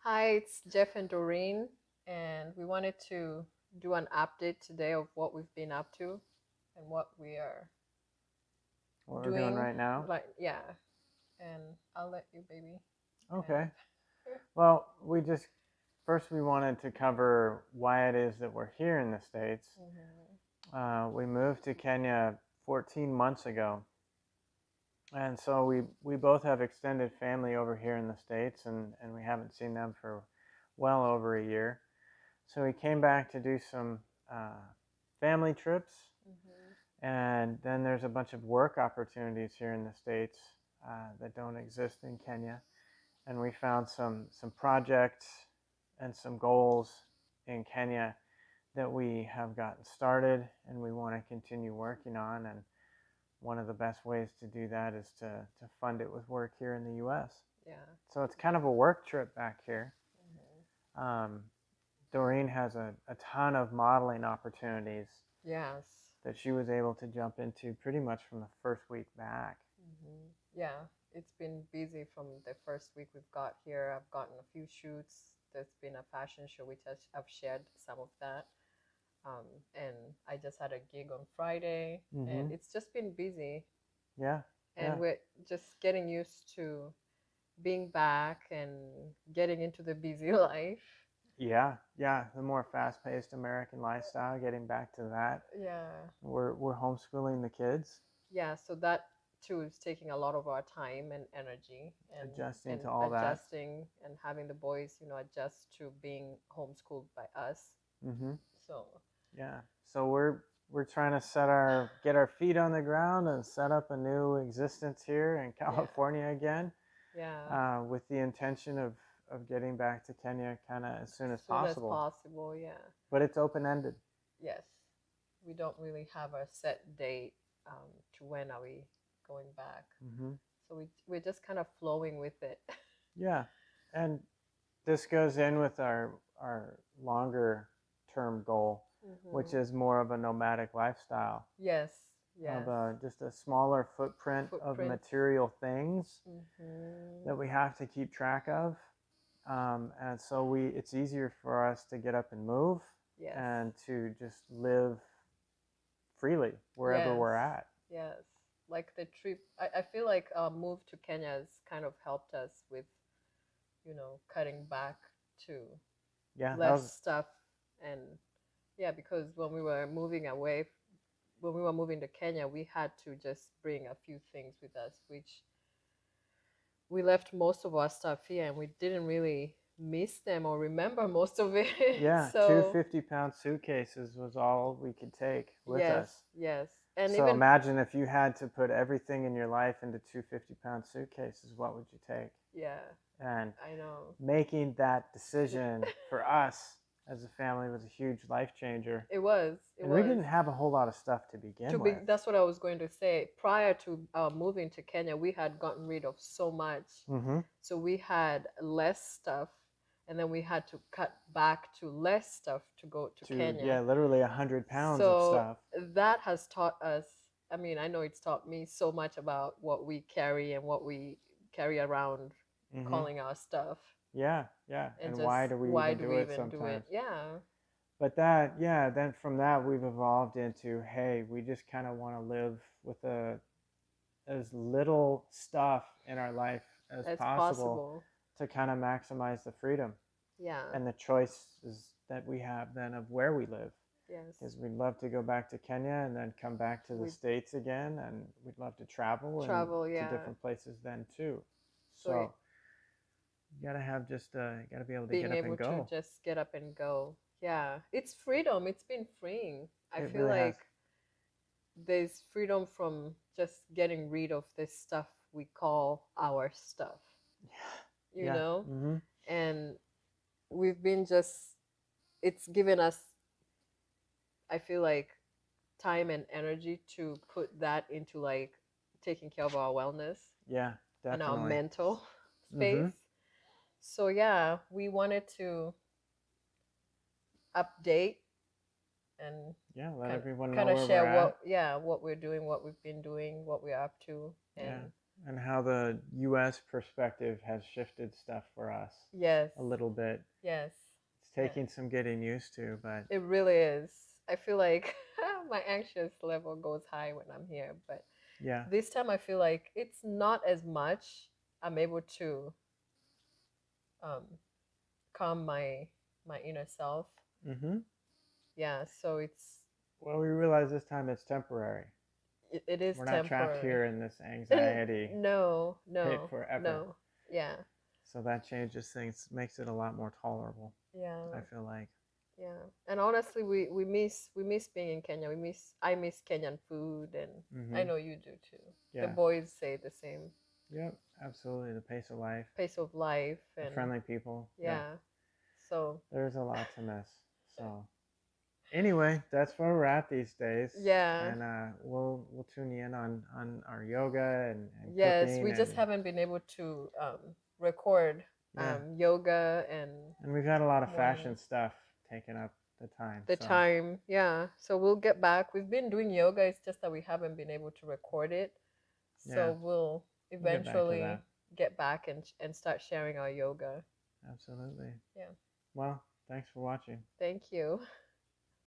Hi, it's Jeff and Dorine, and we wanted to do an update today of what we've been up to and what we are What we're doing doing. right now. Like, yeah, and I'll let you, baby, kind Okay. of. Well, first we wanted to cover why it is that we're here in the States. hmm We moved to Kenya 14 months ago. And so we both have extended family over here in the States, and we haven't seen them for well over a year. So we came back to do some uh, family trips. hmm And then there's a bunch of work opportunities here in the States that don't exist in Kenya. And we found some projects and some goals in Kenya that we have gotten started and we want to continue working on. And one of the best ways to do that is to fund it with work here in the US. Yeah. So it's kind of a work trip back here. hmm Um, Doreen has a ton of modeling opportunities Yes. that she was able to jump into pretty much from the first week back. Yeah, it's been busy from the first week we've got here. I've gotten a few shoots. There's been a fashion show which I've shared some of that. Um, and I just had a gig on Friday, and Mm-hmm. it's just been busy. Yeah, And yeah, we're just getting used to being back and getting into the busy life. yeah. The more fast-paced American lifestyle, getting back to that. Yeah, We're homeschooling the kids, yeah. So that too is taking a lot of our time and energy, and adjusting and to all that. adjusting and having the boys, adjust to being homeschooled by us. Mm-hmm. So Yeah. So we're trying to get our feet on the ground and set up a new existence here in yeah, California again, yeah. with the intention of getting back to Kenya kind of as soon As as soon as possible. possible, yeah. But it's open ended. Yes. We don't really have a set date to when are we going back. Mm-hmm. So we're just kind of flowing with it. Yeah, and this goes in with our longer term goal, which hmm is more of a nomadic lifestyle Yes, of yes. just a smaller footprint of Footprint. material things hmm that we have to keep track of. And so it's easier for us to get up and move Yes, and to just live freely wherever yes, we're at. yes. Like the trip, I feel like our move to Kenya has kind of helped us with, cutting back to Yeah, that less was stuff. And yeah, because when we were moving to Kenya, we had to just bring a few things with us, which we left most of our stuff here and we didn't really miss them or remember most of it. yeah, two So, 50-pound suitcases was all we could take with yes, us. yes. And So even, imagine if you had to put everything in your life into two 50-pound suitcases, what would you take? yeah, And I know. making that decision for us as a family was a huge life changer. It was, it And we was. didn't have a whole lot of stuff to begin with. That's what I was going to say. Prior to moving to Kenya, we had gotten rid of so much. Mm-hmm. So we had less stuff, and then we had to cut back to less stuff to go to Yeah, Kenya. literally 100 pounds of So stuff. that has taught us, I mean, I know it's taught me so much about what we carry and what we carry around Mm-hmm. calling our stuff, Yeah. and And just why do we why even do do we it even do it? sometimes? Yeah. But then from that we've evolved into, hey, we just kind of want to live with as little stuff in our life as As possible possible. to kind of maximize the freedom Yeah. and the choices that we have then of where we live. Yes. Because we'd love to go back to Kenya and then come back to the We States again, and we'd love to travel and travel, to yeah. different places then too. So So you gotta have you gotta be able to get being up and able to go. just get up and go. Yeah. It's freedom. It's been freeing. I It feel really has. like there's freedom from just getting rid of this stuff we call our stuff, you Yeah. know? Mm-hmm. And we've been just, it's given us, I feel like, time and energy to put that into like taking care of our wellness Yeah, and our definitely. mental Mm-hmm. space. So yeah, we wanted to update and Yeah, let kind everyone know kind of where we're share at. what we're doing, what we've been doing, what we're up to, and Yeah. and how the U.S. perspective has shifted stuff for us Yes. a little bit. Yes. It's Yes. taking some getting used to, but It really is. I feel like my anxious level goes high when I'm here, but yeah. this time I feel like it's not as much. I'm able to um, calm my inner self. Mm-hmm. Yeah, so Well, we realize this time it's temporary. it is We're not trapped temporary. here in this anxiety No, pit no, forever. no. Yeah, So that changes things, makes it a lot more tolerable, I yeah, feel like. yeah. And honestly, we miss being in Kenya. I miss Kenyan food, and I Mm-hmm. know you do too. The Yeah. boys say the same. Yep. Absolutely. The pace of life, Pace of life, the and friendly people. Yeah. yeah. So There's a lot to miss. So anyway, that's where we're at these days, yeah. and we'll tune you in on our yoga and Yes, cooking we just and haven't been able to record yeah. yoga and And we've had a lot of morning fashion stuff taking up the time. the So time. Yeah, so we'll get back. We've been doing yoga. It's just that we haven't been able to record it. yeah, So we'll we'll get back to that. eventually get back and start sharing our yoga. Absolutely. Yeah. Well, thanks for watching. Thank you.